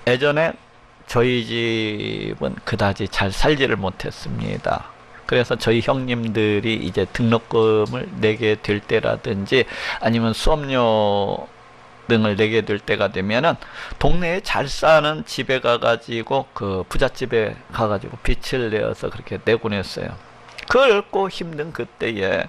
예전에 저희 집은 그다지 잘 살지를 못했습니다. 그래서 저희 형님들이 이제 등록금을 내게 될 때라든지 아니면 수업료 등을 내게 될 때가 되면은 동네에 잘 사는 집에 가가지고 그 부잣집에 가가지고 빚을 내어서 그렇게 내곤 했어요. 그렇고 힘든 그때에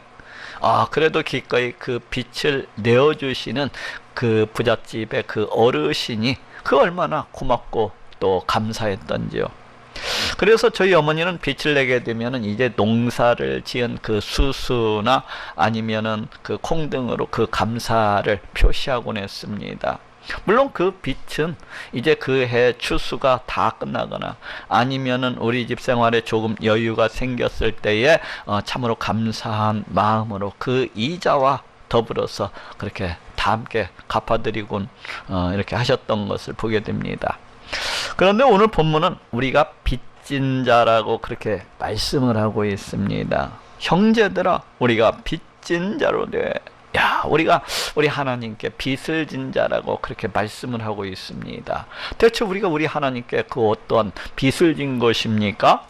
그래도 기꺼이 그 빚을 내어주시는 그 부잣집의 그 어르신이 그 얼마나 고맙고 또 감사했던지요. 그래서 저희 어머니는 빚을 내게 되면은 이제 농사를 지은 그 수수나 아니면은 그 콩 등으로 그 감사를 표시하곤 했습니다. 물론 그 빚은 이제 그 해 추수가 다 끝나거나 아니면은 우리 집 생활에 조금 여유가 생겼을 때에 참으로 감사한 마음으로 그 이자와 더불어서 그렇게 다 함께 갚아드리곤 이렇게 하셨던 것을 보게 됩니다. 그런데 오늘 본문은 우리가 빚진 자라고 그렇게 말씀을 하고 있습니다. 형제들아, 우리가 빚진 자로 돼. 우리가 우리 하나님께 빚을 진 자라고 그렇게 말씀을 하고 있습니다. 대체 우리가 우리 하나님께 그 어떤 빚을 진 것입니까?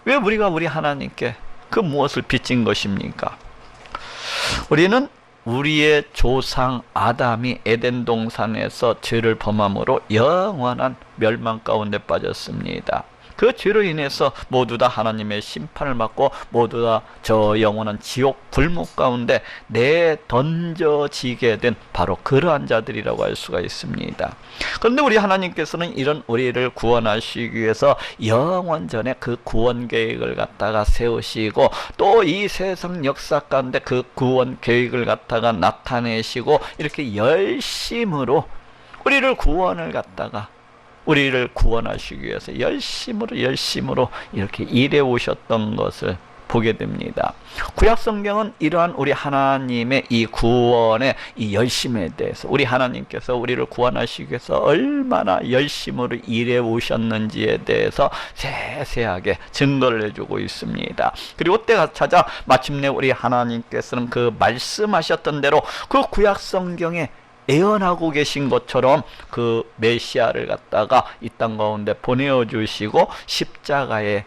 왜 우리가 우리 하나님께 그 무엇을 빚진 것입니까? 우리는 우리의 조상 아담이 에덴 동산에서 죄를 범함으로 영원한 멸망 가운데 빠졌습니다. 그 죄로 인해서 모두 다 하나님의 심판을 받고 모두 다 저 영원한 지옥 불목 가운데 내던져지게 된 바로 그러한 자들이라고 할 수가 있습니다. 그런데 우리 하나님께서는 이런 우리를 구원하시기 위해서 영원전에 그 구원 계획을 갖다가 세우시고 또 이 세상 역사 가운데 그 구원 계획을 갖다가 나타내시고 이렇게 열심으로 우리를 구원하시기 위해서 열심으로 이렇게 일해 오셨던 것을 보게 됩니다. 구약 성경은 이러한 우리 하나님의 이 구원의 이 열심에 대해서 우리 하나님께서 우리를 구원하시기 위해서 얼마나 열심으로 일해 오셨는지에 대해서 세세하게 증거를 해주고 있습니다. 그리고 때가 찾아 마침내 우리 하나님께서는 그 말씀하셨던 대로 그 구약 성경에 예언하고 계신 것처럼 그 메시아를 갖다가 이 땅 가운데 보내어 주시고 십자가에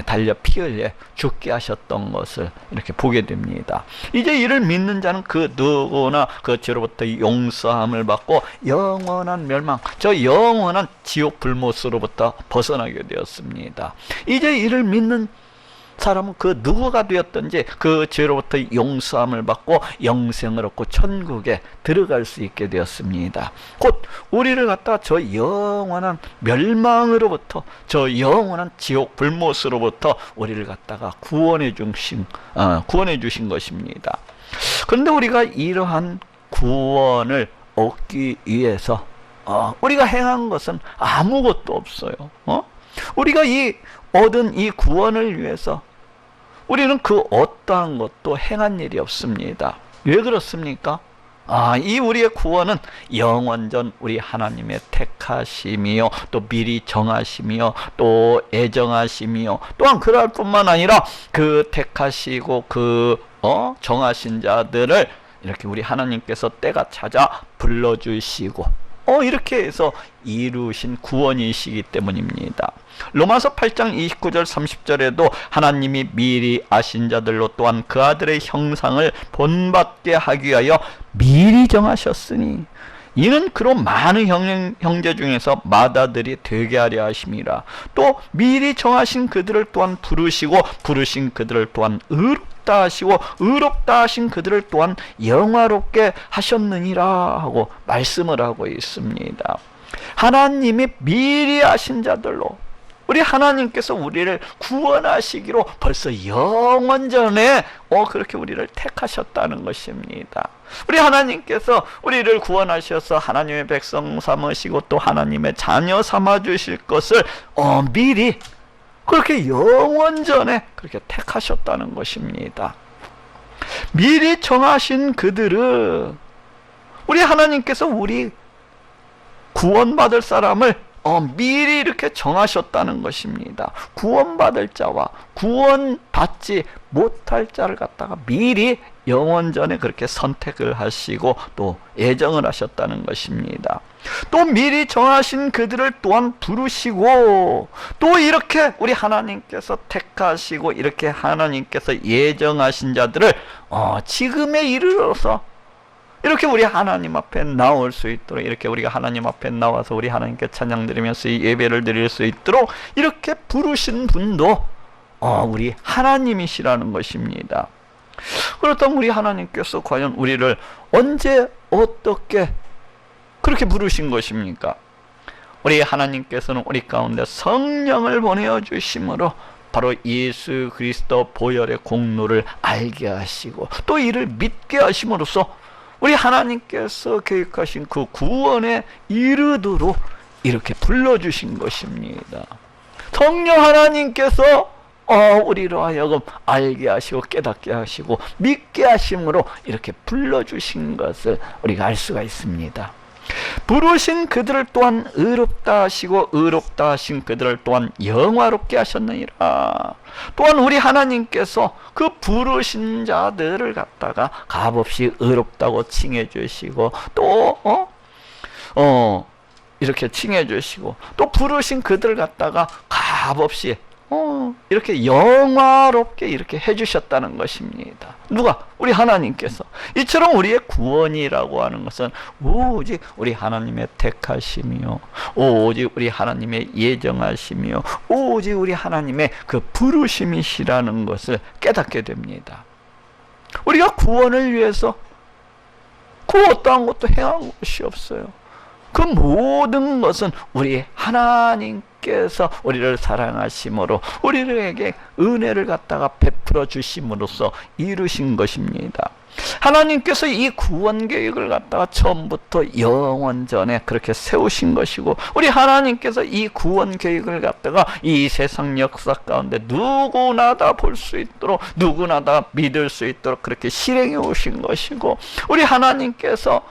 달려 피 흘려 죽게 하셨던 것을 이렇게 보게 됩니다. 이제 이를 믿는 자는 그 누구나 그 죄로부터 용서함을 받고 영원한 멸망, 저 영원한 지옥 불못으로부터 벗어나게 되었습니다. 이제 이를 믿는 사람은 그 누구가 되었든지 그 죄로부터 용서함을 받고 영생을 얻고 천국에 들어갈 수 있게 되었습니다. 곧 우리를 갖다 저 영원한 멸망으로부터 저 영원한 지옥 불못으로부터 우리를 갖다가 구원해 주신 것입니다. 그런데 우리가 이러한 구원을 얻기 위해서 우리가 행한 것은 아무것도 없어요. 우리가 얻은 이 구원을 위해서 우리는 그 어떠한 것도 행한 일이 없습니다. 왜 그렇습니까? 이 우리의 구원은 영원전 우리 하나님의 택하심이요, 또 미리 정하심이요, 또 애정하심이요, 또한 그럴 뿐만 아니라 그 택하시고 그 정하신 자들을 이렇게 우리 하나님께서 때가 찾아 불러주시고 이렇게 해서 이루신 구원이시기 때문입니다. 로마서 8장 29절 30절에도 하나님이 미리 아신 자들로 또한 그 아들의 형상을 본받게 하기 위하여 미리 정하셨으니 이는 그로 많은 형제 중에서 맏아들이 되게 하려 하심이라. 또 미리 정하신 그들을 또한 부르시고 부르신 그들을 또한 의롭다 하시고 의롭다 하신 그들을 또한 영화롭게 하셨느니라 하고 말씀을 하고 있습니다. 하나님이 미리 아신 자들로 우리 하나님께서 우리를 구원하시기로 벌써 영원전에 그렇게 우리를 택하셨다는 것입니다. 우리 하나님께서 우리를 구원하셔서 하나님의 백성 삼으시고 또 하나님의 자녀 삼아 주실 것을 미리 그렇게 영원전에 그렇게 택하셨다는 것입니다. 미리 정하신 그들은 우리 하나님께서 우리 구원받을 사람을 미리 이렇게 정하셨다는 것입니다. 구원받을 자와 구원받지 못할 자를 갖다가 미리 영원전에 그렇게 선택을 하시고 또 예정을 하셨다는 것입니다. 또 미리 정하신 그들을 또한 부르시고 또 이렇게 우리 하나님께서 택하시고 이렇게 하나님께서 예정하신 자들을 지금에 이르러서 이렇게 우리 하나님 앞에 나올 수 있도록, 이렇게 우리가 하나님 앞에 나와서 우리 하나님께 찬양 드리면서 이 예배를 드릴 수 있도록 이렇게 부르신 분도 우리 하나님이시라는 것입니다. 그렇다면 우리 하나님께서 과연 우리를 언제 어떻게 그렇게 부르신 것입니까? 우리 하나님께서는 우리 가운데 성령을 보내어 주심으로 바로 예수 그리스도 보혈의 공로를 알게 하시고 또 이를 믿게 하심으로써 우리 하나님께서 계획하신 그 구원에 이르도록 이렇게 불러주신 것입니다. 성령 하나님께서 우리로 하여금 알게 하시고 깨닫게 하시고 믿게 하심으로 이렇게 불러주신 것을 우리가 알 수가 있습니다. 부르신 그들을 또한 의롭다 하시고 의롭다 하신 그들을 또한 영화롭게 하셨느니라. 또한 우리 하나님께서 그 부르신 자들을 갖다가 값없이 의롭다고 칭해 주시고 또 이렇게 칭해 주시고 또 부르신 그들을 갖다가 값없이 이렇게 영화롭게 이렇게 해주셨다는 것입니다. 누가? 우리 하나님께서. 이처럼 우리의 구원이라고 하는 것은 오직 우리 하나님의 택하심이요, 오직 우리 하나님의 예정하심이요, 오직 우리 하나님의 그 부르심이시라는 것을 깨닫게 됩니다. 우리가 구원을 위해서 그 어떠한 것도 행한 것이 없어요. 그 모든 것은 우리 하나님께서 우리를 사랑하심으로 우리에게 은혜를 갖다가 베풀어 주심으로써 이루신 것입니다. 하나님께서 이 구원 계획을 갖다가 처음부터 영원전에 그렇게 세우신 것이고 우리 하나님께서 이 구원 계획을 갖다가 이 세상 역사 가운데 누구나 다 볼 수 있도록 누구나 다 믿을 수 있도록 그렇게 실행해 오신 것이고 우리 하나님께서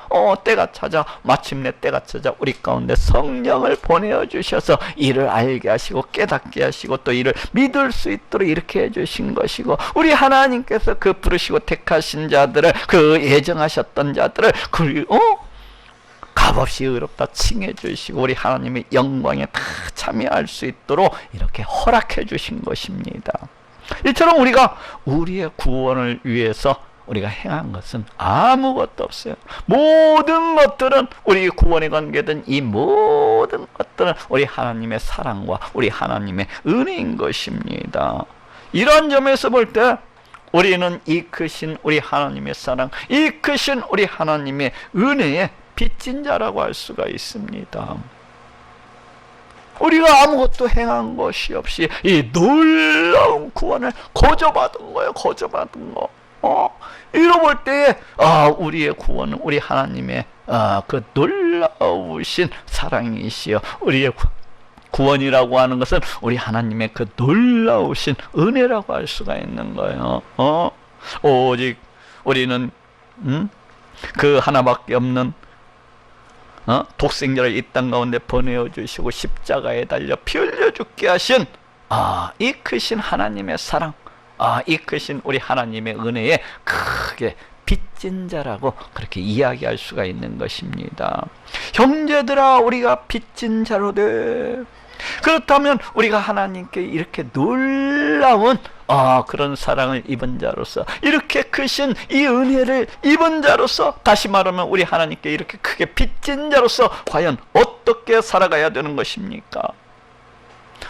때가 찾아 마침내 때가 찾아 우리 가운데 성령을 보내어 주셔서 이를 알게 하시고 깨닫게 하시고 또 이를 믿을 수 있도록 이렇게 해주신 것이고 우리 하나님께서 그 부르시고 택하신 자들을 그 예정하셨던 자들을 값없이 의롭다 칭해 주시고 우리 하나님의 영광에 다 참여할 수 있도록 이렇게 허락해 주신 것입니다. 이처럼 우리가 우리의 구원을 위해서 우리가 행한 것은 아무것도 없어요. 모든 것들은 우리 구원에 관계된 이 모든 것들은 우리 하나님의 사랑과 우리 하나님의 은혜인 것입니다. 이러한 점에서 볼 때 우리는 이 크신 우리 하나님의 사랑, 이 크신 우리 하나님의 은혜에 빚진 자라고 할 수가 있습니다. 우리가 아무것도 행한 것이 없이 이 놀라운 구원을 거저받은 거예요. 거저받은 거. 이러볼 때에 우리의 구원은 우리 하나님의 그 놀라우신 사랑이시여 우리의 구원이라고 하는 것은 우리 하나님의 그 놀라우신 은혜라고 할 수가 있는 거예요. 오직 우리는 그 하나밖에 없는 독생자를 이 땅 가운데 보내어 주시고 십자가에 달려 피 흘려 죽게 하신 이 크신 하나님의 사랑, 이 크신 우리 하나님의 은혜에 크게 빚진 자라고 그렇게 이야기할 수가 있는 것입니다. 형제들아, 우리가 빚진 자로 돼. 그렇다면 우리가 하나님께 이렇게 놀라운 그런 사랑을 입은 자로서, 이렇게 크신 이 은혜를 입은 자로서, 다시 말하면 우리 하나님께 이렇게 크게 빚진 자로서 과연 어떻게 살아가야 되는 것입니까?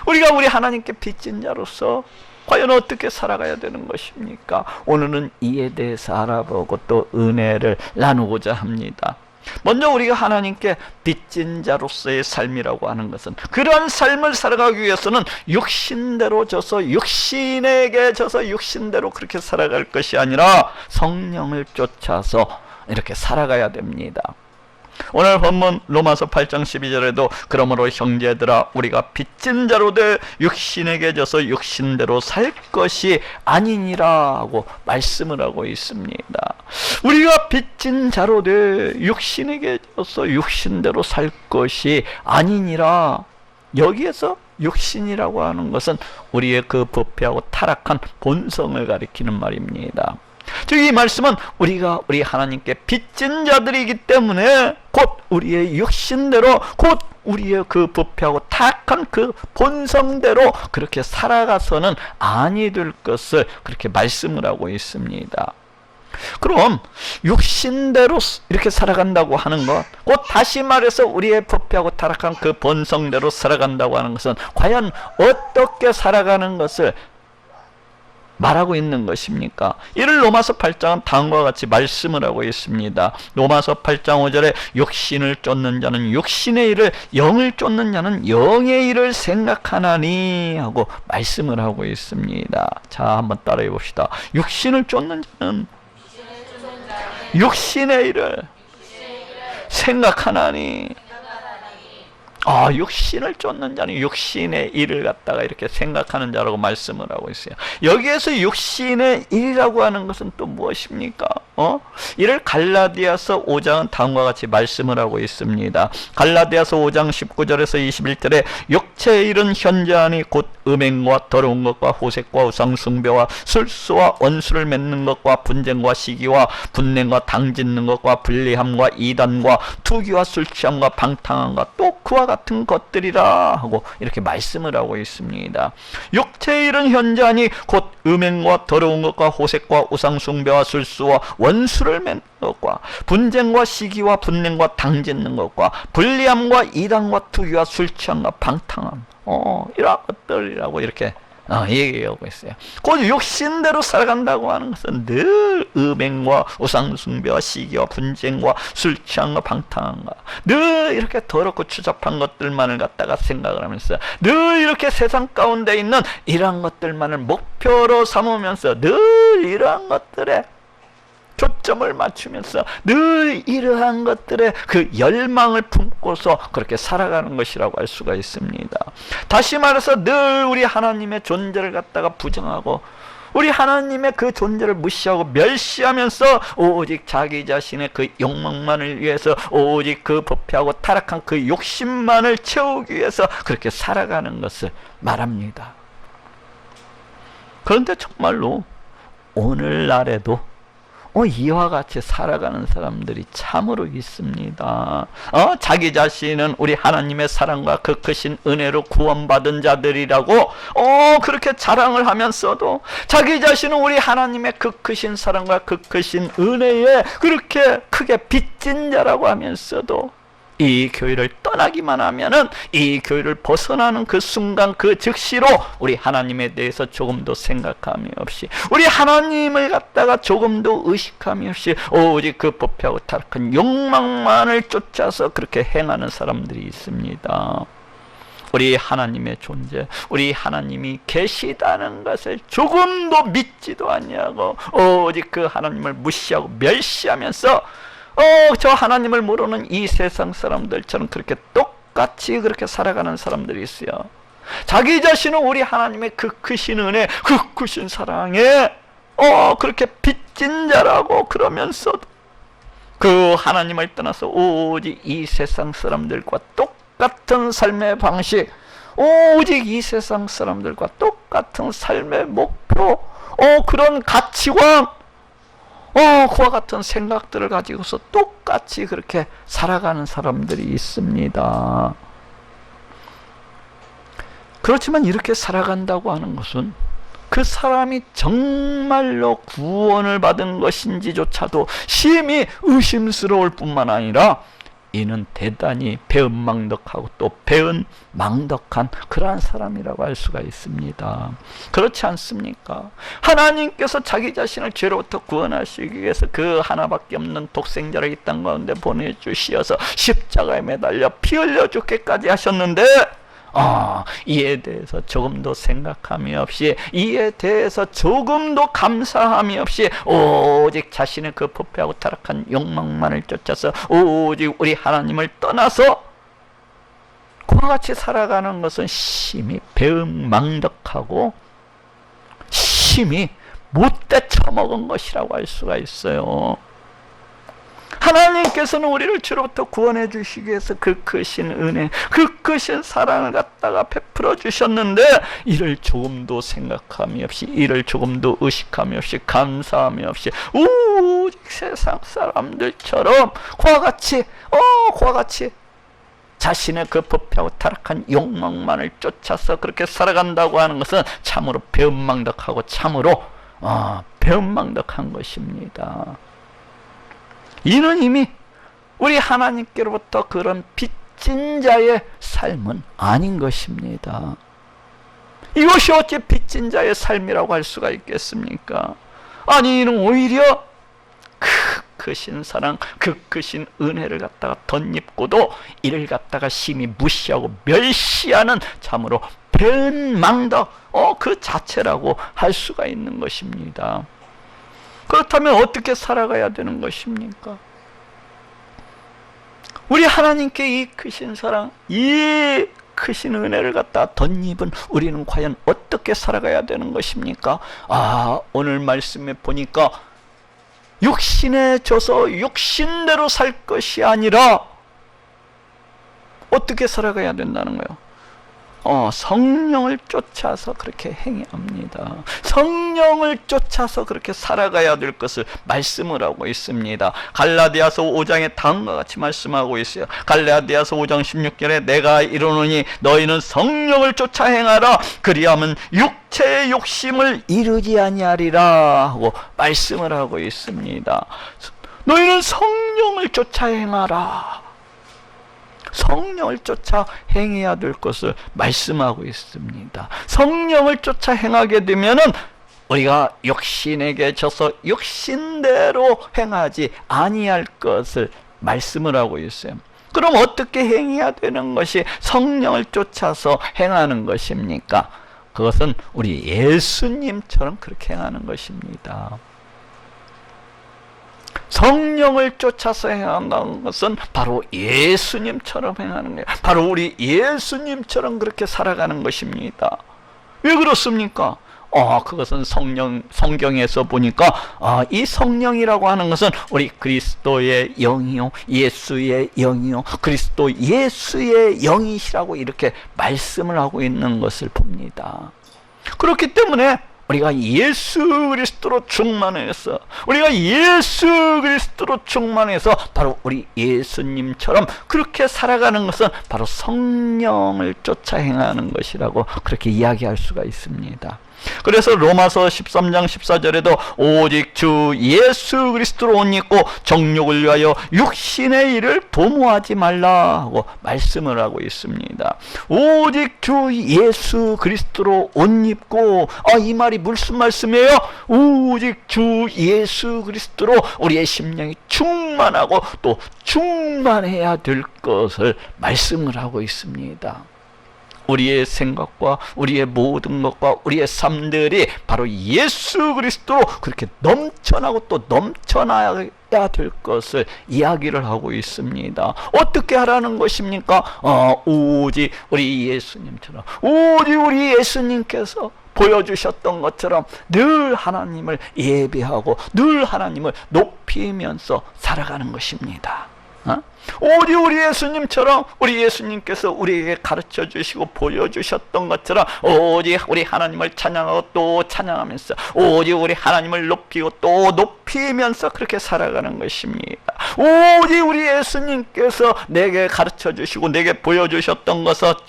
우리가 우리 하나님께 빚진 자로서 과연 어떻게 살아가야 되는 것입니까? 오늘은 이에 대해서 알아보고 또 은혜를 나누고자 합니다. 먼저 우리가 하나님께 빚진 자로서의 삶이라고 하는 것은, 그러한 삶을 살아가기 위해서는 육신대로 져서 육신에게 져서 육신대로 그렇게 살아갈 것이 아니라 성령을 쫓아서 이렇게 살아가야 됩니다. 오늘 본문 로마서 8장 12절에도 그러므로 형제들아, 우리가 빚진 자로 돼 육신에게 져서 육신대로 살 것이 아니니라 하고 말씀을 하고 있습니다. 우리가 빚진 자로 돼 육신에게 져서 육신대로 살 것이 아니니라. 여기에서 육신이라고 하는 것은 우리의 그 부패하고 타락한 본성을 가리키는 말입니다. 즉 이 말씀은 우리가 우리 하나님께 빚진 자들이기 때문에 곧 우리의 육신대로 곧 우리의 그 부패하고 타락한 그 본성대로 그렇게 살아가서는 아니 될 것을 그렇게 말씀을 하고 있습니다. 그럼 육신대로 이렇게 살아간다고 하는 것, 곧 다시 말해서 우리의 부패하고 타락한 그 본성대로 살아간다고 하는 것은 과연 어떻게 살아가는 것을 말하고 있는 것입니까? 이를 로마서 8장은 다음과 같이 말씀을 하고 있습니다. 로마서 8장 5절에 육신을 쫓는 자는 육신의 일을, 영을 쫓는 자는 영의 일을 생각하나니 하고 말씀을 하고 있습니다. 자, 한번 따라해 봅시다. 육신을 쫓는 자는 육신의 일을 생각하나니. 육신을 쫓는 자는 육신의 일을 갖다가 이렇게 생각하는 자라고 말씀을 하고 있어요. 여기에서 육신의 일이라고 하는 것은 또 무엇입니까? 이를 갈라디아서 5장은 다음과 같이 말씀을 하고 있습니다. 갈라디아서 5장 19절에서 21절에 육체의 일은 현저하니 곧 음행과 더러운 것과 호색과 우상숭배와 술수와 원수를 맺는 것과 분쟁과 시기와 분냉과 당짓는 것과 불리함과 이단과 투기와 술취함과 방탕함과 또 그와 같은 것들이라 하고 이렇게 말씀을 하고 있습니다. 육체의 일은 현저하니 곧 음행과 더러운 것과 호색과 우상숭배와 술수와 원수를 맺는 것과 분쟁과 시기와 분냉과 당짓는 것과 불리함과 이단과 투기와 술취함과 방탕함, 이런 것들이라고 이렇게 얘기하고 있어요. 곧 육신대로 살아간다고 하는 것은 늘 음행과 우상숭배와 시기와 분쟁과 술취함과 방탕함과 늘 이렇게 더럽고 추잡한 것들만을 갖다가 생각을 하면서 늘 이렇게 세상 가운데 있는 이러한 것들만을 목표로 삼으면서 늘 이러한 것들에 초점을 맞추면서 늘 이러한 것들의 그 열망을 품고서 그렇게 살아가는 것이라고 할 수가 있습니다. 다시 말해서 늘 우리 하나님의 존재를 갖다가 부정하고 우리 하나님의 그 존재를 무시하고 멸시하면서 오직 자기 자신의 그 욕망만을 위해서 오직 그 부패하고 타락한 그 욕심만을 채우기 위해서 그렇게 살아가는 것을 말합니다. 그런데 정말로 오늘날에도 이와 같이 살아가는 사람들이 참으로 있습니다. 자기 자신은 우리 하나님의 사랑과 그 크신 은혜로 구원받은 자들이라고 그렇게 자랑을 하면서도 자기 자신은 우리 하나님의 그 크신 사랑과 그 크신 은혜에 그렇게 크게 빚진 자라고 하면서도 이 교회를 떠나기만 하면은 이 교회를 벗어나는 그 순간 그 즉시로 우리 하나님에 대해서 조금도 생각함이 없이 우리 하나님을 갖다가 조금도 의식함이 없이 오직 그 부패하고 타락한 욕망만을 쫓아서 그렇게 행하는 사람들이 있습니다. 우리 하나님의 존재, 우리 하나님이 계시다는 것을 조금도 믿지도 않냐고 오직 그 하나님을 무시하고 멸시하면서 저 하나님을 모르는 이 세상 사람들처럼 그렇게 똑같이 그렇게 살아가는 사람들이 있어요. 자기 자신은 우리 하나님의 그 크신 은혜, 그 크신 사랑에 그렇게 빚진 자라고 그러면서도 그 하나님을 떠나서 오직 이 세상 사람들과 똑같은 삶의 방식, 오직 이 세상 사람들과 똑같은 삶의 목표, 그런 가치관, 그와 같은 생각들을 가지고서 똑같이 그렇게 살아가는 사람들이 있습니다. 그렇지만 이렇게 살아간다고 하는 것은 그 사람이 정말로 구원을 받은 것인지조차도 심히 의심스러울 뿐만 아니라 이는 대단히 배은망덕하고 또 배은망덕한 그러한 사람이라고 할 수가 있습니다. 그렇지 않습니까? 하나님께서 자기 자신을 죄로부터 구원하시기 위해서 그 하나밖에 없는 독생자를 이 땅 가운데 보내주시어서 십자가에 매달려 피 흘려 죽게까지 하셨는데 이에 대해서 조금도 생각함이 없이 이에 대해서 조금도 감사함이 없이 오직 자신의 그 부패하고 타락한 욕망만을 쫓아서 오직 우리 하나님을 떠나서 그와 같이 살아가는 것은 심히 배은망덕하고 심히 못돼 처먹은 것이라고 할 수가 있어요. 하나님께서는 우리를 주로부터 구원해 주시기 위해서 그 크신 은혜, 그 크신 사랑을 갖다가 베풀어 주셨는데, 이를 조금도 생각함이 없이, 이를 조금도 의식함이 없이, 감사함이 없이 오직 세상 사람들처럼 그와 같이 자신의 그 부패하고 타락한 욕망만을 쫓아서 그렇게 살아간다고 하는 것은 참으로 배은망덕하고 참으로 배은망덕한 것입니다. 이는 이미 우리 하나님께로부터 그런 빚진 자의 삶은 아닌 것입니다. 이것이 어찌 빚진 자의 삶이라고 할 수가 있겠습니까? 아니, 이는 오히려 크신 사랑, 그 크신 은혜를 갖다가 덧입고도 이를 갖다가 심히 무시하고 멸시하는 참으로 배은망덕 그 자체라고 할 수가 있는 것입니다. 그렇다면 어떻게 살아가야 되는 것입니까? 우리 하나님께 이 크신 사랑, 이 크신 은혜를 갖다 덧입은 우리는 과연 어떻게 살아가야 되는 것입니까? 오늘 말씀에 보니까 육신에 져서 육신대로 살 것이 아니라 어떻게 살아가야 된다는 거예요? 성령을 쫓아서 그렇게 행합니다. 성령을 쫓아서 그렇게 살아가야 될 것을 말씀을 하고 있습니다. 갈라디아서 5장에 다음과 같이 말씀하고 있어요. 갈라디아서 5장 16절에 내가 이르노니 너희는 성령을 쫓아 행하라. 그리하면 육체의 욕심을 이루지 아니하리라 하고 말씀을 하고 있습니다. 너희는 성령을 쫓아 행하라. 성령을 쫓아 행해야 될 것을 말씀하고 있습니다. 성령을 쫓아 행하게 되면은 우리가 육신에게 져서 육신대로 행하지 아니할 것을 말씀을 하고 있어요. 그럼 어떻게 행해야 되는 것이 성령을 쫓아서 행하는 것입니까? 그것은 우리 예수님처럼 그렇게 행하는 것입니다. 성령을 쫓아서 행한다는 것은 바로 예수님처럼 행하는 거예요. 바로 우리 예수님처럼 그렇게 살아가는 것입니다. 왜 그렇습니까? 그것은 성경에서 보니까 이 성령이라고 하는 것은 우리 그리스도의 영이요, 예수의 영이요, 그리스도 예수의 영이시라고 이렇게 말씀을 하고 있는 것을 봅니다. 그렇기 때문에 우리가 예수 그리스도로 충만해서 바로 우리 예수님처럼 그렇게 살아가는 것은 바로 성령을 쫓아 행하는 것이라고 그렇게 이야기할 수가 있습니다. 그래서 로마서 13장 14절에도 오직 주 예수 그리스도로 옷 입고 정욕을 위하여 육신의 일을 도모하지 말라 하고 말씀을 하고 있습니다. 오직 주 예수 그리스도로 옷 입고, 이 말이 무슨 말씀이에요? 오직 주 예수 그리스도로 우리의 심령이 충만하고 또 충만해야 될 것을 말씀을 하고 있습니다. 우리의 생각과 우리의 모든 것과 우리의 삶들이 바로 예수 그리스도로 그렇게 넘쳐나고 또 넘쳐나야 될 것을 이야기를 하고 있습니다. 어떻게 하라는 것입니까? 오직 우리 예수님처럼, 오직 우리 예수님께서 보여주셨던 것처럼 늘 하나님을 예배하고 늘 하나님을 높이면서 살아가는 것입니다. 오직 우리 예수님처럼, 우리 예수님께서 우리에게 가르쳐 주시고 보여주셨던 것처럼 오직 우리 하나님을 찬양하고 또 찬양하면서 오직 우리 하나님을 높이고 또 높이면서 그렇게 살아가는 것입니다. 오직 우리 예수님께서 내게 가르쳐 주시고 내게 보여주셨던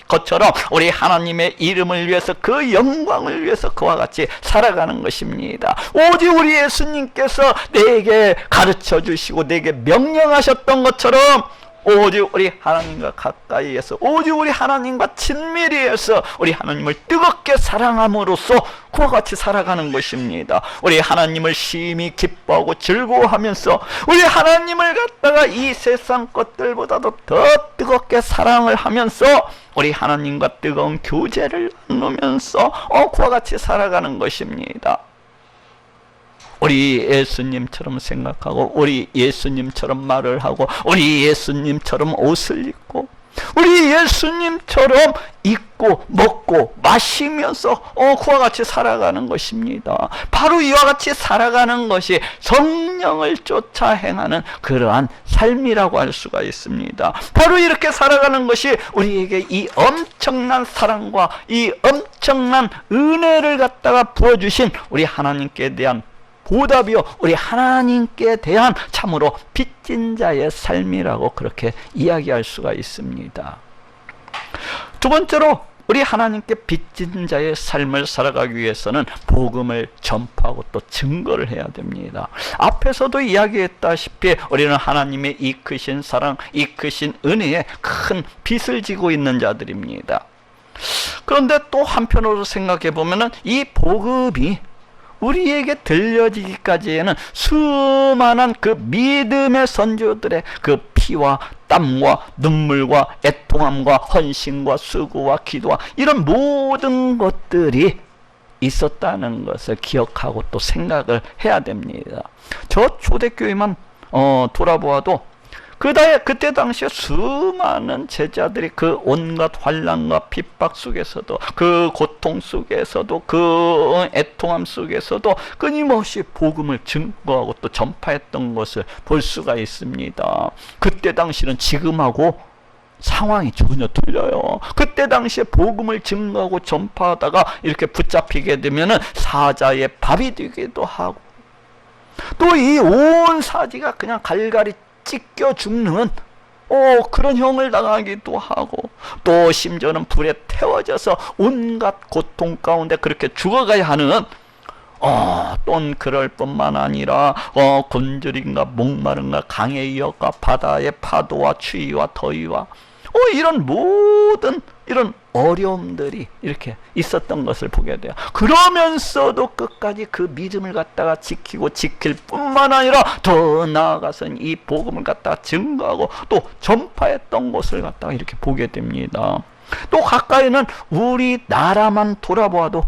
것처럼 우리 하나님의 이름을 위해서, 그 영광을 위해서 그와 같이 살아가는 것입니다. 오직 우리 예수님께서 내게 가르쳐 주시고 내게 명령하셨던 것처럼 오직 우리 하나님과 가까이에서, 오직 우리 하나님과 친밀히 해서 우리 하나님을 뜨겁게 사랑함으로써 그와 같이 살아가는 것입니다. 우리 하나님을 심히 기뻐하고 즐거워하면서 우리 하나님을 갖다가 이 세상 것들보다도 더 뜨겁게 사랑을 하면서 우리 하나님과 뜨거운 교제를 나누면서 그와 같이 살아가는 것입니다. 우리 예수님처럼 생각하고 우리 예수님처럼 말을 하고 우리 예수님처럼 옷을 입고 우리 예수님처럼 입고 먹고 마시면서 그와 같이 살아가는 것입니다. 바로 이와 같이 살아가는 것이 성령을 쫓아 행하는 그러한 삶이라고 할 수가 있습니다. 바로 이렇게 살아가는 것이 우리에게 이 엄청난 사랑과 이 엄청난 은혜를 갖다가 부어주신 우리 하나님께 대한 보답이요, 우리 하나님께 대한 참으로 빚진 자의 삶이라고 그렇게 이야기할 수가 있습니다. 두 번째로 우리 하나님께 빚진 자의 삶을 살아가기 위해서는 복음을 전파하고 또 증거를 해야 됩니다. 앞에서도 이야기했다시피 우리는 하나님의 이 크신 사랑, 이 크신 은혜에 큰 빚을 지고 있는 자들입니다. 그런데 또 한편으로 생각해 보면은 이 복음이 우리에게 들려지기까지에는 수많은 그 믿음의 선조들의 그 피와 땀과 눈물과 애통함과 헌신과 수고와 기도와 이런 모든 것들이 있었다는 것을 기억하고 또 생각을 해야 됩니다. 저 초대교회만 돌아보아도 그때 당시에 수많은 제자들이 그 온갖 환난과 핍박 속에서도, 그 고통 속에서도, 그 애통함 속에서도 끊임없이 복음을 증거하고 또 전파했던 것을 볼 수가 있습니다. 그때 당시는 지금하고 상황이 전혀 틀려요. 그때 당시에 복음을 증거하고 전파하다가 이렇게 붙잡히게 되면은 사자의 밥이 되기도 하고, 또 이 온 사지가 그냥 갈갈이 찢겨 죽는 그런 형을 당하기도 하고, 또 심지어는 불에 태워져서 온갖 고통 가운데 그렇게 죽어가야 하는 또는 그럴 뿐만 아니라 굶주림과 목마름과 강의 위협과 바다의 파도와 추위와 더위와 이런 모든 이런 어려움들이 이렇게 있었던 것을 보게 돼요. 그러면서도 끝까지 그 믿음을 갖다가 지키고 지킬 뿐만 아니라 더 나아가서는 이 복음을 갖다가 증거하고 또 전파했던 것을 갖다가 이렇게 보게 됩니다. 또 가까이는 우리나라만 돌아보아도,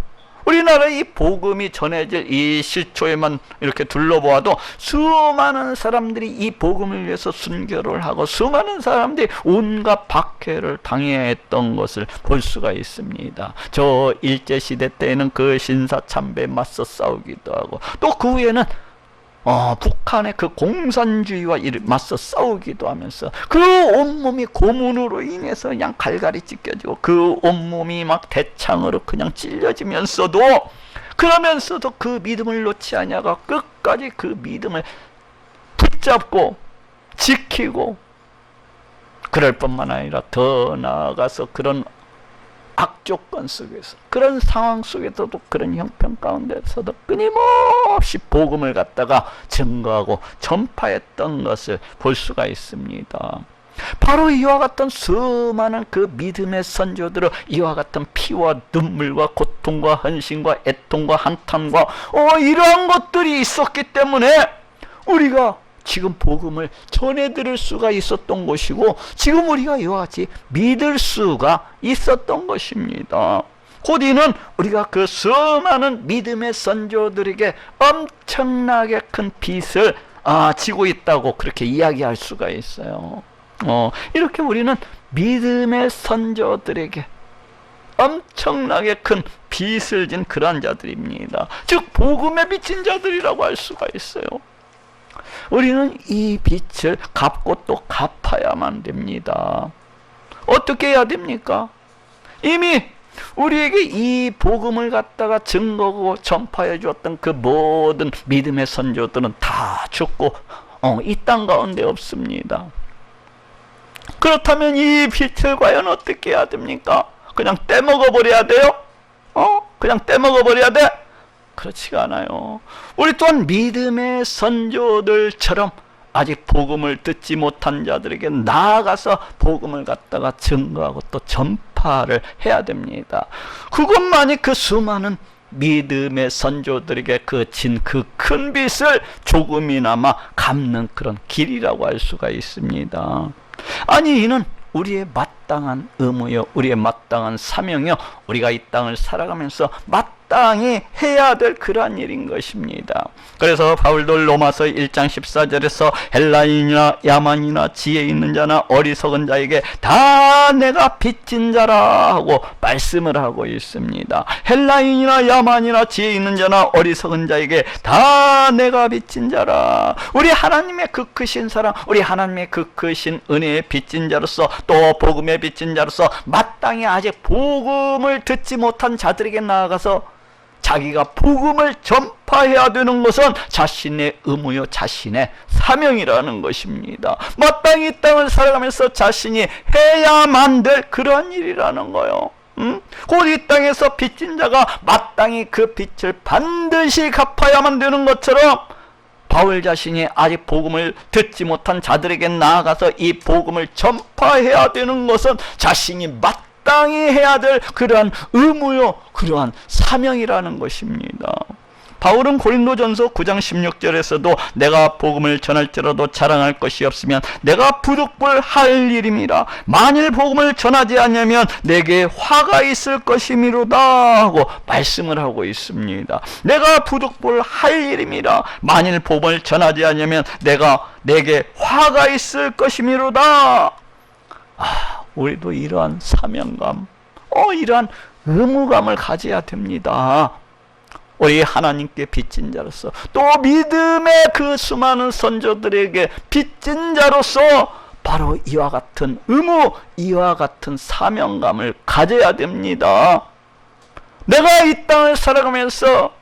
우리나라의 이 복음이 전해질 이 시초에만 이렇게 둘러보아도 수많은 사람들이 이 복음을 위해서 순교를 하고 수많은 사람들이 온갖 박해를 당해했던 것을 볼 수가 있습니다. 저 일제시대 때에는 그 신사참배에 맞서 싸우기도 하고, 또 그 후에는 북한의 그 공산주의와 맞서 싸우기도 하면서 그 온몸이 고문으로 인해서 그냥 갈갈이 찢겨지고 그 온몸이 막 대창으로 그냥 찔려지면서도, 그러면서도 그 믿음을 놓지 아니하고 끝까지 그 믿음을 붙잡고 지키고, 그럴 뿐만 아니라 더 나아가서 그런 악조건 속에서, 그런 상황 속에서도, 그런 형편 가운데서도 끊임없이 복음을 갖다가 증거하고 전파했던 것을 볼 수가 있습니다. 바로 이와 같은 수많은 그 믿음의 선조들은 이와 같은 피와 눈물과 고통과 헌신과 애통과 한탄과 이러한 것들이 있었기 때문에 우리가 지금 복음을 전해드릴 수가 있었던 것이고, 지금 우리가 이와 같이 믿을 수가 있었던 것입니다. 곧 이는 우리가 그 수많은 믿음의 선조들에게 엄청나게 큰 빚을 지고 있다고 그렇게 이야기할 수가 있어요. 이렇게 우리는 믿음의 선조들에게 엄청나게 큰 빚을 진 그러한 자들입니다. 즉 복음에 빚진 자들이라고 할 수가 있어요. 우리는 이 빚을 갚고 또 갚아야만 됩니다. 어떻게 해야 됩니까? 이미 우리에게 이 복음을 갖다가 증거하고 전파해 주었던 그 모든 믿음의 선조들은 다 죽고 이 땅 가운데 없습니다. 그렇다면 이 빚을 과연 어떻게 해야 됩니까? 그냥 떼먹어 버려야 돼요? 그냥 떼먹어 버려야 돼? 그렇지가 않아요. 우리 또한 믿음의 선조들처럼 아직 복음을 듣지 못한 자들에게 나아가서 복음을 갖다가 증거하고 또 전파를 해야 됩니다. 그것만이 그 수많은 믿음의 선조들에게 진 그 큰 빚을 조금이나마 갚는 그런 길이라고 할 수가 있습니다. 아니, 이는 우리의 마땅한 의무요, 우리의 마땅한 사명이요, 우리가 이 땅을 살아가면서 마땅한 마땅히 해야 될 그러한 일인 것입니다. 그래서 바울도 로마서 1장 14절에서 헬라인이나 야만이나 지혜 있는 자나 어리석은 자에게 다 내가 빚진 자라 하고 말씀을 하고 있습니다. 헬라인이나 야만이나 지혜 있는 자나 어리석은 자에게 다 내가 빚진 자라. 우리 하나님의 그 크신 사랑, 우리 하나님의 그 크신 은혜의 빚진 자로서, 또 복음의 빚진 자로서 마땅히 아직 복음을 듣지 못한 자들에게 나아가서 자기가 복음을 전파해야 되는 것은 자신의 의무요, 자신의 사명이라는 것입니다. 마땅히 이 땅을 살아가면서 자신이 해야만 될 그런 일이라는 거요. 곧 이 땅에서 빚진 자가 마땅히 그 빚을 반드시 갚아야만 되는 것처럼, 바울 자신이 아직 복음을 듣지 못한 자들에게 나아가서 이 복음을 전파해야 되는 것은 자신이 마땅히 해야 될 그러한 의무요, 그러한 사명이라는 것입니다. 바울은 고린도전서 9장 16절에서도 내가 복음을 전할지라도 자랑할 것이 없으면 내가 부득불할 일임이라. 만일 복음을 전하지 않으면 내게 화가 있을 것이미로다 하고 말씀을 하고 있습니다. 내가 부득불할 일임이라. 만일 복음을 전하지 않으면 내게 화가 있을 것이미로다. 우리도 이러한 사명감, 이러한 의무감을 가져야 됩니다. 우리 하나님께 빚진 자로서, 또 믿음의 그 수많은 선조들에게 빚진 자로서 바로 이와 같은 의무, 이와 같은 사명감을 가져야 됩니다. 내가 이 땅을 살아가면서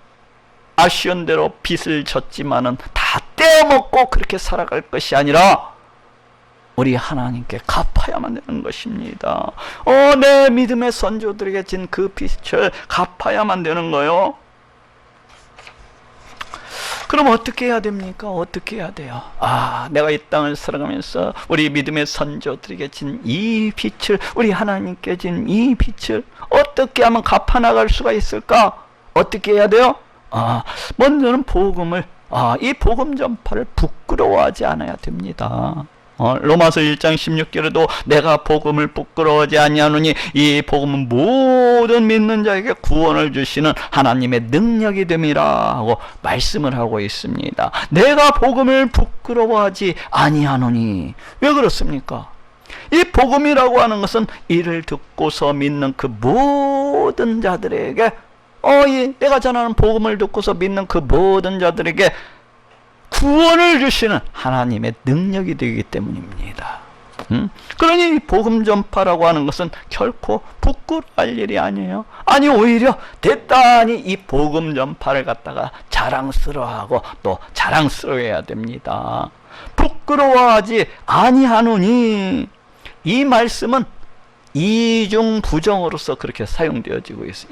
아쉬운 대로 빚을 졌지만은 다 떼어먹고 그렇게 살아갈 것이 아니라 우리 하나님께 갚아야만 되는 것입니다. 내 믿음의 선조들에게 진 그 빚을 갚아야만 되는 거요. 그럼 어떻게 해야 됩니까? 어떻게 해야 돼요? 내가 이 땅을 살아가면서 우리 믿음의 선조들에게 진 이 빚을, 우리 하나님께 진 이 빚을 어떻게 하면 갚아나갈 수가 있을까? 어떻게 해야 돼요? 먼저는 복음을, 이 복음 전파를 부끄러워하지 않아야 됩니다. 로마서 1장 16절에도 내가 복음을 부끄러워하지 아니하노니 이 복음은 모든 믿는 자에게 구원을 주시는 하나님의 능력이 됨이라 하고 말씀을 하고 있습니다. 내가 복음을 부끄러워하지 아니하노니. 왜 그렇습니까? 이 복음이라고 하는 것은 이를 듣고서 믿는 그 모든 자들에게, 내가 전하는 복음을 듣고서 믿는 그 모든 자들에게 구원을 주시는 하나님의 능력이 되기 때문입니다. 그러니 복음 전파라고 하는 것은 결코 부끄러워할 일이 아니에요. 아니, 오히려 대단히 이 복음 전파를 갖다가 자랑스러워하고 또 자랑스러워해야 됩니다. 부끄러워하지 아니하노니, 이 말씀은 이중부정으로서 그렇게 사용되어지고 있어요.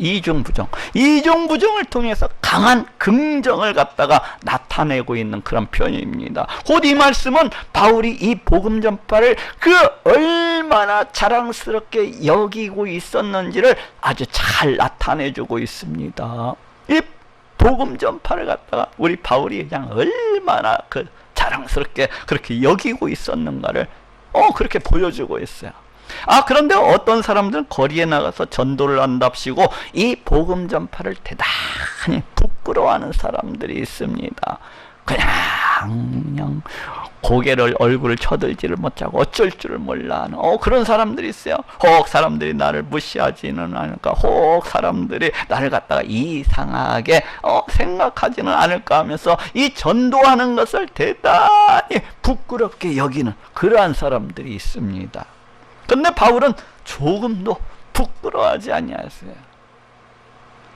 이중부정을 통해서 강한 긍정을 갖다가 나타내고 있는 그런 표현입니다. 곧 이 말씀은 바울이 이 복음 전파를 그 얼마나 자랑스럽게 여기고 있었는지를 아주 잘 나타내주고 있습니다. 이 복음 전파를 갖다가 우리 바울이 그냥 얼마나 그 자랑스럽게 그렇게 여기고 있었는가를 그렇게 보여주고 있어요. 그런데 어떤 사람들은 거리에 나가서 전도를 한답시고 이 복음 전파를 대단히 부끄러워하는 사람들이 있습니다. 그냥 고개를, 얼굴을 쳐들지를 못하고 어쩔 줄을 몰라 하는 그런 사람들이 있어요. 혹 사람들이 나를 무시하지는 않을까, 혹 사람들이 나를 갖다가 이상하게 생각하지는 않을까 하면서 이 전도하는 것을 대단히 부끄럽게 여기는 그러한 사람들이 있습니다. 근데 바울은 조금도 부끄러워하지 아니하였어요.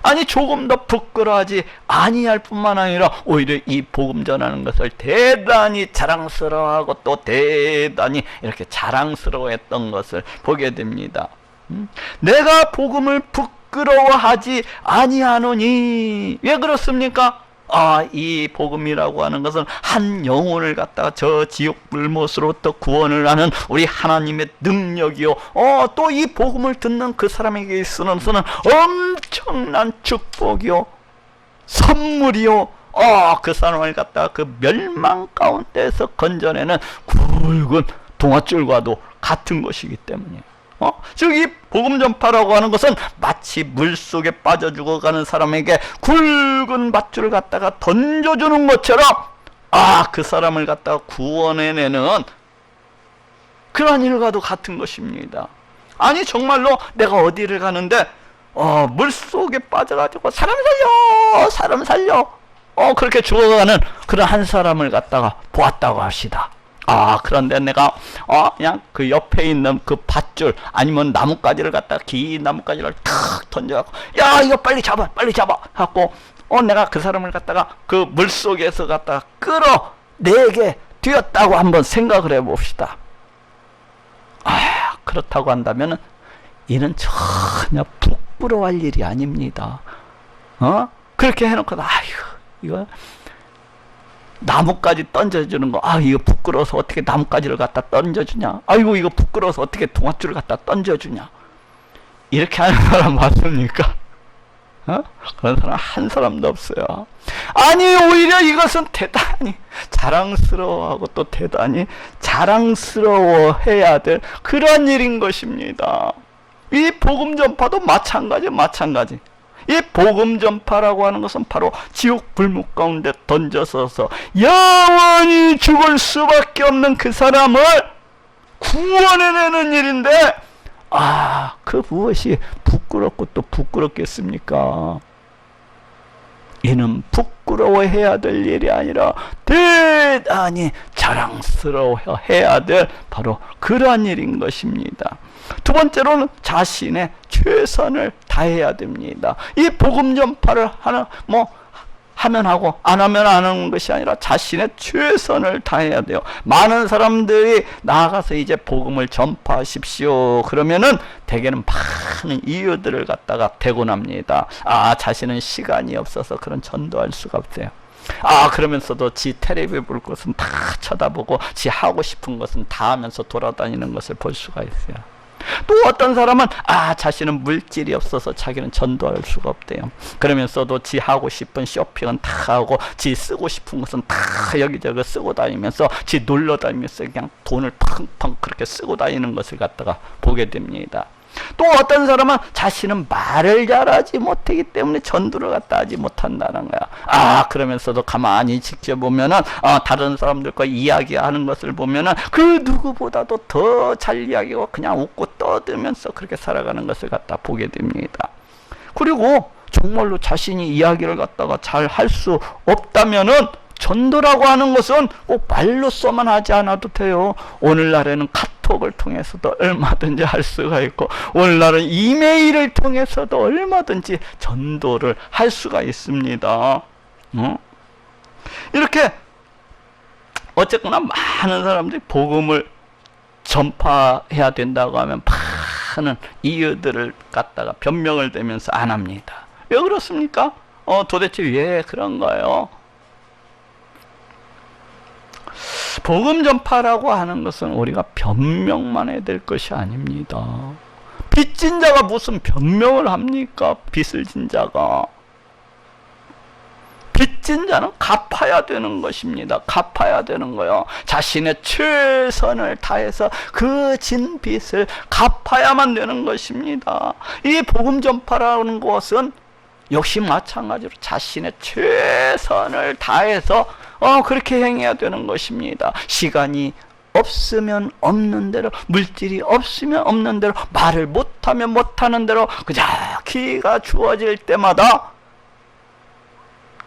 아니, 조금도 부끄러워하지 아니할 뿐만 아니라 오히려 이 복음 전하는 것을 대단히 자랑스러워하고 또 대단히 이렇게 자랑스러워했던 것을 보게 됩니다. 내가 복음을 부끄러워하지 아니하노니. 왜 그렇습니까? 이 복음이라고 하는 것은 한 영혼을 갖다가 저 지옥 불못으로부터 구원을 하는 우리 하나님의 능력이요, 또 이 복음을 듣는 그 사람에게 있어서는 엄청난 축복이요, 선물이요, 그 사람을 갖다가 그 멸망 가운데서 건져내는 굵은 동아줄과도 같은 것이기 때문이에요. 즉 이 복음 전파라고 하는 것은 마치 물속에 빠져 죽어가는 사람에게 굵은 밧줄을 갖다가 던져주는 것처럼 그 사람을 갖다가 구원해내는 그런 일과도 같은 것입니다. 아니 정말로 내가 어디를 가는데 물속에 빠져가지고 사람 살려 그렇게 죽어가는 그런 한 사람을 갖다가 보았다고 합시다. 그런데 내가 그냥 그 옆에 있는 그 밧줄 아니면 나뭇가지를 갖다가 긴 나뭇가지를 탁 던져갖고 야 이거 빨리 잡아 하고 내가 그 사람을 갖다가 그 물속에서 갖다가 끌어내게 되었다고 한번 생각을 해봅시다. 그렇다고 한다면 이는 전혀 부끄러워할 일이 아닙니다. 그렇게 해놓고 이거 나뭇가지 던져주는 거 이거 부끄러워서 어떻게 나뭇가지를 갖다 던져주냐, 아이고 이거 부끄러워서 어떻게 동아줄을 갖다 던져주냐, 이렇게 하는 사람 봤습니까? 그런 사람 한 사람도 없어요. 아니 오히려 이것은 대단히 자랑스러워하고 또 대단히 자랑스러워해야 될 그런 일인 것입니다. 이 복음 전파도 마찬가지. 이 복음 전파라고 하는 것은 바로 지옥 불목 가운데 던져서서 영원히 죽을 수밖에 없는 그 사람을 구원해내는 일인데 그 무엇이 부끄럽고 또 부끄럽겠습니까? 이는 부끄러워해야 될 일이 아니라 대단히 자랑스러워해야 될 바로 그러한 일인 것입니다. 두 번째로는 자신의 최선을 다해야 됩니다. 이 복음 전파를 하면 하고 안 하면 안 하는 것이 아니라 자신의 최선을 다해야 돼요. 많은 사람들이 나아가서 이제 복음을 전파하십시오 그러면은 대개는 많은 이유들을 갖다가 대곤합니다. 자신은 시간이 없어서 그런 전도할 수가 없어요. 그러면서도 지 텔레비 볼 것은 다 쳐다보고 지 하고 싶은 것은 다 하면서 돌아다니는 것을 볼 수가 있어요. 또 어떤 사람은 자신은 물질이 없어서 자기는 전도할 수가 없대요. 그러면서도 지 하고 싶은 쇼핑은 다 하고 지 쓰고 싶은 것은 다 여기저기 쓰고 다니면서 지 놀러 다니면서 그냥 돈을 팡팡 그렇게 쓰고 다니는 것을 갖다가 보게 됩니다. 또 어떤 사람은 자신은 말을 잘하지 못하기 때문에 전도를 갖다 하지 못한다는 거야. 그러면서도 가만히 지켜보면은 다른 사람들과 이야기하는 것을 보면은 그 누구보다도 더 잘 이야기하고 그냥 웃고 떠들면서 그렇게 살아가는 것을 갖다 보게 됩니다. 그리고 정말로 자신이 이야기를 갖다가 잘 할 수 없다면은 전도라고 하는 것은 꼭 말로서만 하지 않아도 돼요. 오늘날에는 카톡을 통해서도 얼마든지 할 수가 있고 오늘날은 이메일을 통해서도 얼마든지 전도를 할 수가 있습니다. 이렇게 어쨌거나 많은 사람들이 복음을 전파해야 된다고 하면 많은 이유들을 갖다가 변명을 대면서 안 합니다. 왜 그렇습니까? 도대체 왜 그런가요? 복음 전파라고 하는 것은 우리가 변명만 해야 될 것이 아닙니다. 빚진 자가 무슨 변명을 합니까? 빚을 진 자가. 빚진 자는 갚아야 되는 것입니다. 갚아야 되는 거요. 자신의 최선을 다해서 그 진 빚을 갚아야만 되는 것입니다. 이 복음 전파라는 것은 역시 마찬가지로 자신의 최선을 다해서 그렇게 행해야 되는 것입니다. 시간이 없으면 없는 대로, 물질이 없으면 없는 대로, 말을 못하면 못하는 대로 그저 기회가 주어질 때마다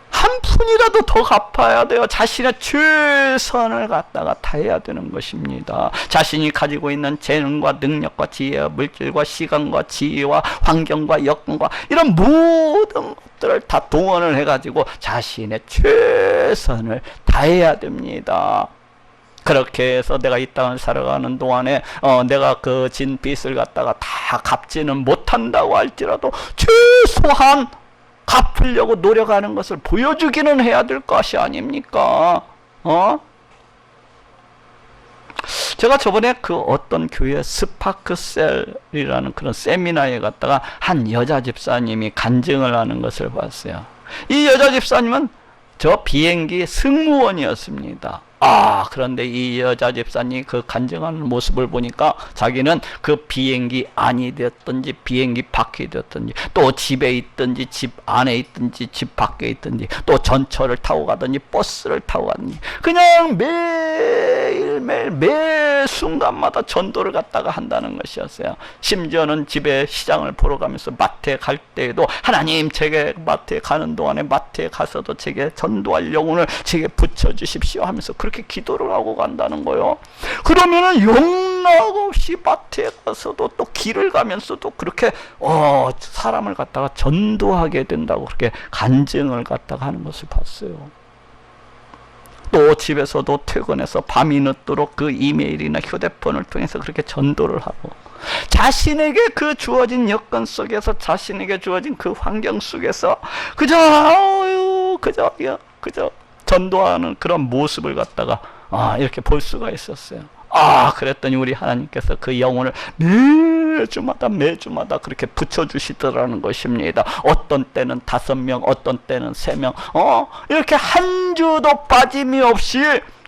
한 푼이라도 더 갚아야 돼요. 자신의 최선을 갖다가 다해야 되는 것입니다. 자신이 가지고 있는 재능과 능력과 지혜와 물질과 시간과 지혜와 환경과 여건과 이런 모든 것들을 다 동원을 해가지고 자신의 최선을 다해야 됩니다. 그렇게 해서 내가 이 땅을 살아가는 동안에 내가 그 진 빚을 갖다가 다 갚지는 못한다고 할지라도 최소한 갚으려고 노력하는 것을 보여주기는 해야 될 것이 아닙니까? 제가 저번에 그 어떤 교회 스파크셀이라는 그런 세미나에 갔다가 한 여자 집사님이 간증을 하는 것을 봤어요. 이 여자 집사님은 저 비행기 승무원이었습니다. 그런데 이 여자 집사님 그 간증하는 모습을 보니까 자기는 그 비행기 안이 되었든지 비행기 밖이 되었든지 또 집에 있든지 집 안에 있든지 집 밖에 있든지 또 전철을 타고 가든지 버스를 타고 가든지 그냥 매일매일 매 순간마다 전도를 갖다가 한다는 것이었어요. 심지어는 집에 시장을 보러 가면서 마트에 갈 때에도 하나님 제게 마트에 가는 동안에 마트에 가서도 제게 전도할 영혼을 제게 붙여주십시오 하면서 그렇게 기도를 하고 간다는 거예요. 그러면은 용납 없이 마트에 가서도 또 길을 가면서도 그렇게 사람을 갖다가 전도하게 된다고 그렇게 간증을 갖다가 하는 것을 봤어요. 또 집에서도 퇴근해서 밤이 늦도록 그 이메일이나 휴대폰을 통해서 그렇게 전도를 하고 자신에게 그 주어진 여건 속에서 자신에게 주어진 그 환경 속에서 그저 전도하는 그런 모습을 갖다가 이렇게 볼 수가 있었어요. 그랬더니 우리 하나님께서 그 영혼을 매주마다 그렇게 붙여주시더라는 것입니다. 어떤 때는 5명, 어떤 때는 3명, 이렇게 한 주도 빠짐이 없이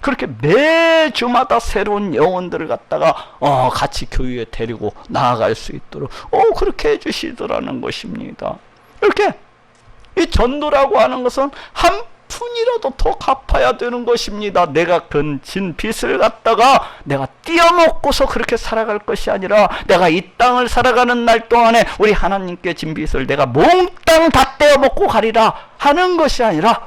그렇게 매주마다 새로운 영혼들을 갖다가 같이 교회에 데리고 나아갈 수 있도록 그렇게 해주시더라는 것입니다. 이렇게 이 전도라고 하는 것은 한 푼이라도 더 갚아야 되는 것입니다. 내가 진 빚을 갖다가 내가 띄어먹고서 그렇게 살아갈 것이 아니라 내가 이 땅을 살아가는 날 동안에 우리 하나님께 진 빚을 내가 몽땅 다 떼어먹고 가리라 하는 것이 아니라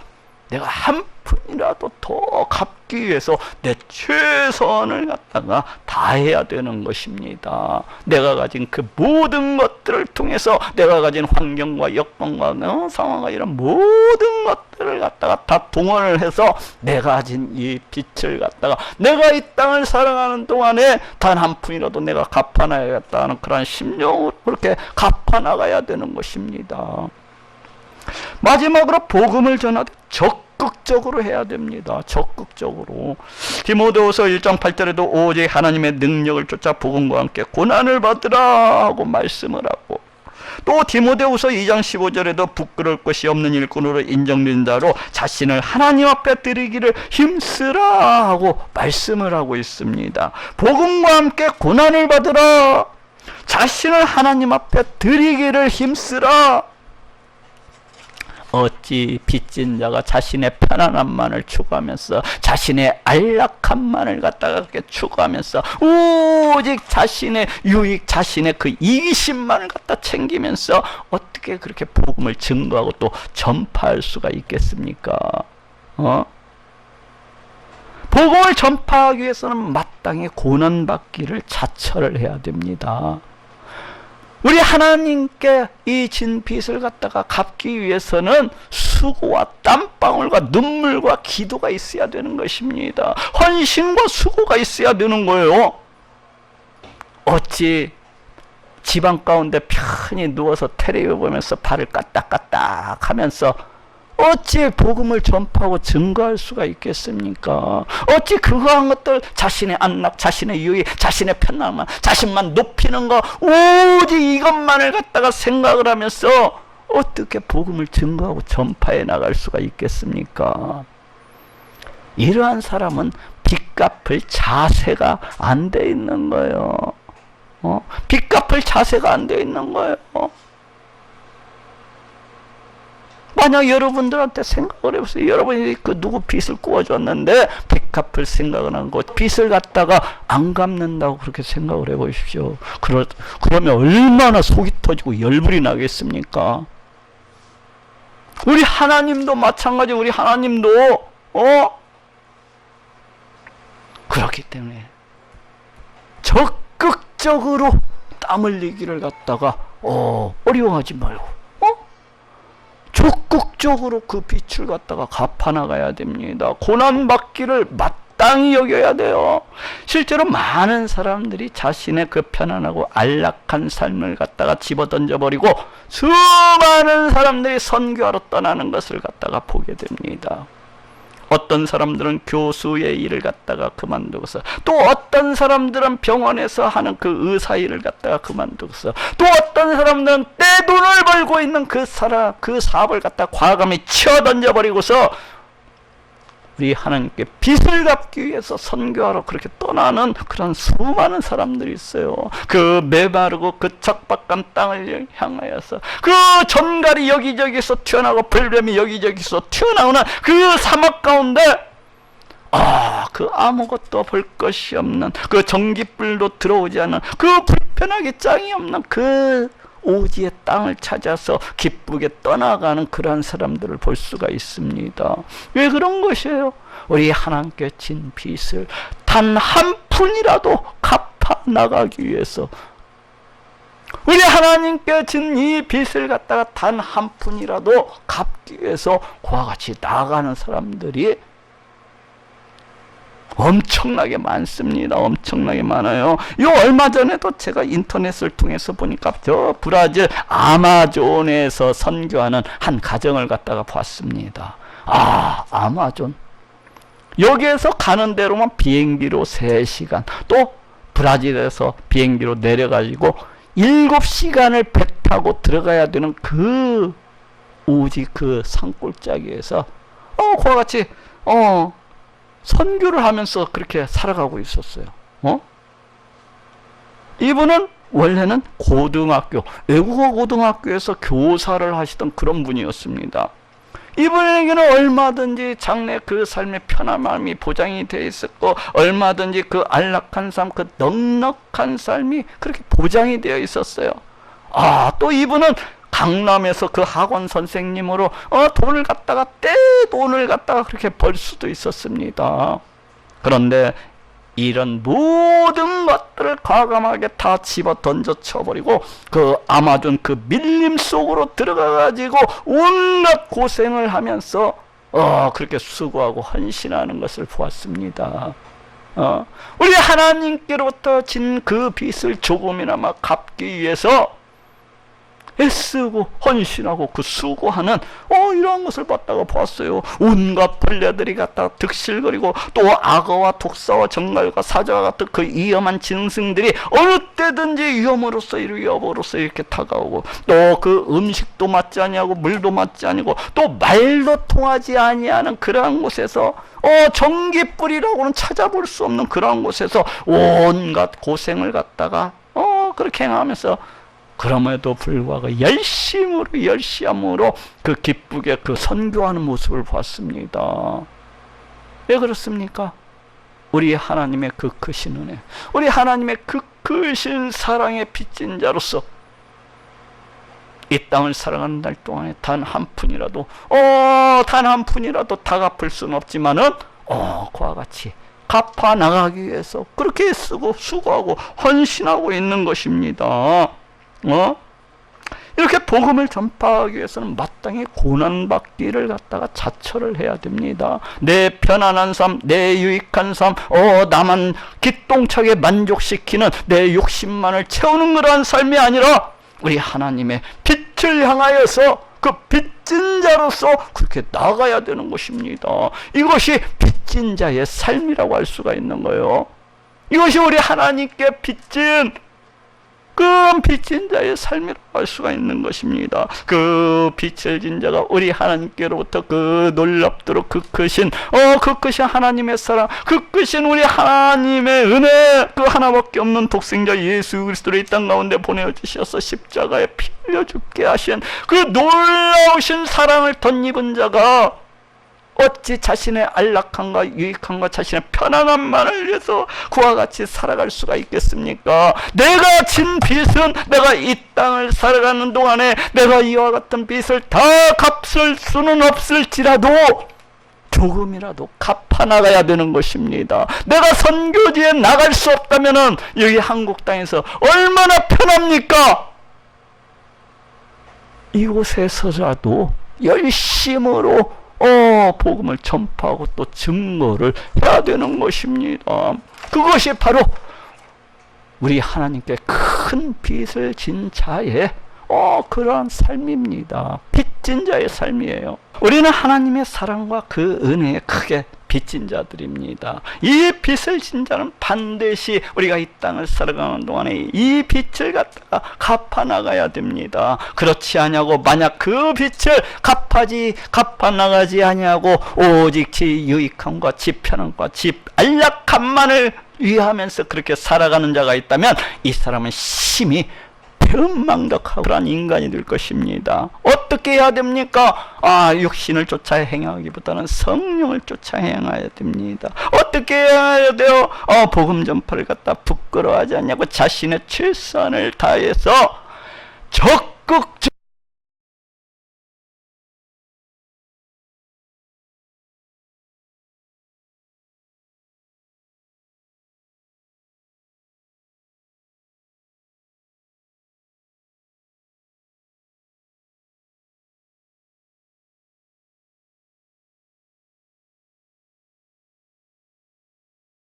내가 한 푼이라도 더 갚기 위해서 내 최선을 갖다가 다해야 되는 것입니다. 내가 가진 그 모든 것들을 통해서 내가 가진 환경과 여건과 상황과 이런 모든 것들을 갖다가 다 동원을 해서 내가 가진 이 빚을 갖다가 내가 이 땅을 살아가는 동안에 단 한 푼이라도 내가 갚아나야겠다는 그런 심령으로 그렇게 갚아나가야 되는 것입니다. 마지막으로 복음을 전하되 적극적으로 해야 됩니다. 적극적으로. 디모데후서 1장 8절에도 오직 하나님의 능력을 쫓아 복음과 함께 고난을 받으라 하고 말씀을 하고, 또 디모데후서 2장 15절에도 부끄러울 것이 없는 일꾼으로 인정된 자로 자신을 하나님 앞에 드리기를 힘쓰라 하고 말씀을 하고 있습니다. 복음과 함께 고난을 받으라, 자신을 하나님 앞에 드리기를 힘쓰라. 어찌 빚진 자가 자신의 편안함만을 추구하면서 자신의 안락함만을 갖다가 그렇게 추구하면서 오직 자신의 유익, 자신의 그 이기심만을 갖다 챙기면서 어떻게 그렇게 복음을 증거하고 또 전파할 수가 있겠습니까? 복음을 전파하기 위해서는 마땅히 고난받기를 자처를 해야 됩니다. 우리 하나님께 이 진 빚을 갖다가 갚기 위해서는 수고와 땀방울과 눈물과 기도가 있어야 되는 것입니다. 헌신과 수고가 있어야 되는 거예요. 어찌 집안 가운데 편히 누워서 텔레비전 보면서 발을 까딱까딱 하면서 어찌 복음을 전파하고 증거할 수가 있겠습니까? 어찌 그러한 것들, 자신의 안락, 자신의 유익, 자신의 편안함, 자신만 높이는 거, 오직 이것만을 갖다가 생각을 하면서 어떻게 복음을 증거하고 전파해 나갈 수가 있겠습니까? 이러한 사람은 빚 갚을 자세가 안 돼 있는 거예요. 빚 갚을 자세가 안 돼 있는 거예요. 만약 여러분들한테 생각을 해보세요. 여러분이 그 누구 빚을 꾸어줬는데 빚 갚을 생각을 한 거, 빚을 갖다가 안 갚는다고 그렇게 생각을 해보십시오. 그러면 얼마나 속이 터지고 열불이 나겠습니까? 우리 하나님도 마찬가지. 우리 하나님도 그렇기 때문에 적극적으로 땀 흘리기를 갖다가 어려워하지 말고 적극적으로 그 빚을 갖다가 갚아나가야 됩니다. 고난받기를 마땅히 여겨야 돼요. 실제로 많은 사람들이 자신의 그 편안하고 안락한 삶을 갖다가 집어던져버리고 수많은 사람들이 선교하러 떠나는 것을 갖다가 보게 됩니다. 어떤 사람들은 교수의 일을 갖다가 그만두고서, 또 어떤 사람들은 병원에서 하는 그 의사 일을 갖다가 그만두고서, 또 어떤 사람들은 떼돈을 벌고 있는 그 사업을 갖다가 과감히 치어던져 버리고서 우리 하나님께 빚을 갚기 위해서 선교하러 그렇게 떠나는 그런 수많은 사람들이 있어요. 그 메마르고 그 척박한 땅을 향하여서 그 전갈이 여기저기서 튀어나오고 벌뱀이 여기저기서 튀어나오는 그 사막 가운데 그 아무것도 볼 것이 없는 그 전기불도 들어오지 않는 그 불편하게 짱이 없는 그 오지의 땅을 찾아서 기쁘게 떠나가는 그러한 사람들을 볼 수가 있습니다. 왜 그런 것이에요? 우리 하나님께 진 빚을 단 한 푼이라도 갚아 나가기 위해서, 우리 하나님께 진 이 빚을 갖다가 단 한 푼이라도 갚기 위해서 그와 같이 나가는 사람들이 엄청나게 많습니다. 엄청나게 많아요. 요 얼마 전에도 제가 인터넷을 통해서 보니까 저 브라질 아마존에서 선교하는 한 가정을 갖다가 봤습니다. 아마존. 여기에서 가는 데로만 비행기로 3시간, 또 브라질에서 비행기로 내려가지고 7시간을 배 타고 들어가야 되는 그 오지 그 산골짜기에서 그와 같이 선교를 하면서 그렇게 살아가고 있었어요. 이분은 원래는 고등학교, 외국어 고등학교에서 교사를 하시던 그런 분이었습니다. 이분에게는 얼마든지 장래 그 삶의 편안함이 보장이 되어 있었고, 얼마든지 그 안락한 삶, 그 넉넉한 삶이 그렇게 보장이 되어 있었어요. 또 이분은 강남에서 그 학원 선생님으로 돈을 갖다가 떼돈을 갖다가 그렇게 벌 수도 있었습니다. 그런데 이런 모든 것들을 과감하게 다 집어 던져 쳐버리고 그 아마존 그 밀림 속으로 들어가가지고 온갖 고생을 하면서 그렇게 수고하고 헌신하는 것을 보았습니다. 우리 하나님께로부터 진 그 빚을 조금이나마 갚기 위해서 애쓰고 헌신하고 그 수고하는 이러한 것을 봤다가 보았어요. 온갖 벌레들이 갖다가 득실거리고, 또 악어와 독사와 정갈과 사자와 같은 그 위험한 짐승들이 어느 때든지 위험으로서 이렇게 다가오고, 또 그 음식도 맞지 아니하고 물도 맞지 아니고 또 말도 통하지 아니하는 그러한 곳에서 전기불이라고는 찾아볼 수 없는 그러한 곳에서 온갖 고생을 갖다가 그렇게 행하면서, 그럼에도 불구하고 열심으로 그 기쁘게 그 선교하는 모습을 봤습니다. 왜 그렇습니까? 우리 하나님의 그 크신 은혜, 우리 하나님의 그 크신 사랑의 빚진 자로서 이 땅을 살아가는 날 동안에 단 한 푼이라도 다 갚을 수는 없지만은 그와 같이 갚아 나가기 위해서 그렇게 쓰고 수고하고 헌신하고 있는 것입니다. 이렇게 복음을 전파하기 위해서는 마땅히 고난받기를 갖다가 자처를 해야 됩니다. 내 편안한 삶, 내 유익한 삶, 나만 기똥차게 만족시키는 내 욕심만을 채우는 그러한 삶이 아니라 우리 하나님의 빛을 향하여서 그 빚진 자로서 그렇게 나가야 되는 것입니다. 이것이 빚진 자의 삶이라고 할 수가 있는 거예요. 이것이 우리 하나님께 빚진 그 빚진 자의 삶이라고 할 수가 있는 것입니다. 그 빚을 진 자가 우리 하나님께로부터 그 놀랍도록 그 크신 하나님의 사랑, 그 크신 우리 하나님의 은혜, 그 하나밖에 없는 독생자 예수 그리스도를 이 땅 가운데 보내주셔서 십자가에 피 흘려 죽게 하신 그 놀라우신 사랑을 덧입은 자가 어찌 자신의 안락함과 유익함과 자신의 편안함만을 위해서 그와 같이 살아갈 수가 있겠습니까? 내가 진 빚은 내가 이 땅을 살아가는 동안에 내가 이와 같은 빚을 다 갚을 수는 없을지라도 조금이라도 갚아 나가야 되는 것입니다. 내가 선교지에 나갈 수 없다면은 여기 한국 땅에서 얼마나 편합니까? 이곳에서라도 열심으로 복음을 전파하고 또 증거를 해야 되는 것입니다. 그것이 바로 우리 하나님께 큰 빚을 진 자의 그러한 삶입니다. 빚진 자의 삶이에요. 우리는 하나님의 사랑과 그 은혜에 크게 빚진 자들입니다. 이 빚을 진 자는 반드시 우리가 이 땅을 살아가는 동안에 이 빚을 갖다가 갚아 나가야 됩니다. 그렇지 않냐고 만약 그 빚을 갚아 나가지 아니하고 오직 지 유익함과 지 편함과 지 안락함만을 위하면서 그렇게 살아가는 자가 있다면 이 사람은 심히 배은망덕하고 그런 인간이 될 것입니다. 어떻게 해야 됩니까? 육신을 쫓아 행하기보다는 성령을 쫓아 행해야 됩니다. 어떻게 해야 돼요? 복음 전파를 갖다 부끄러워하지 않냐고 자신의 최선을 다해서 적극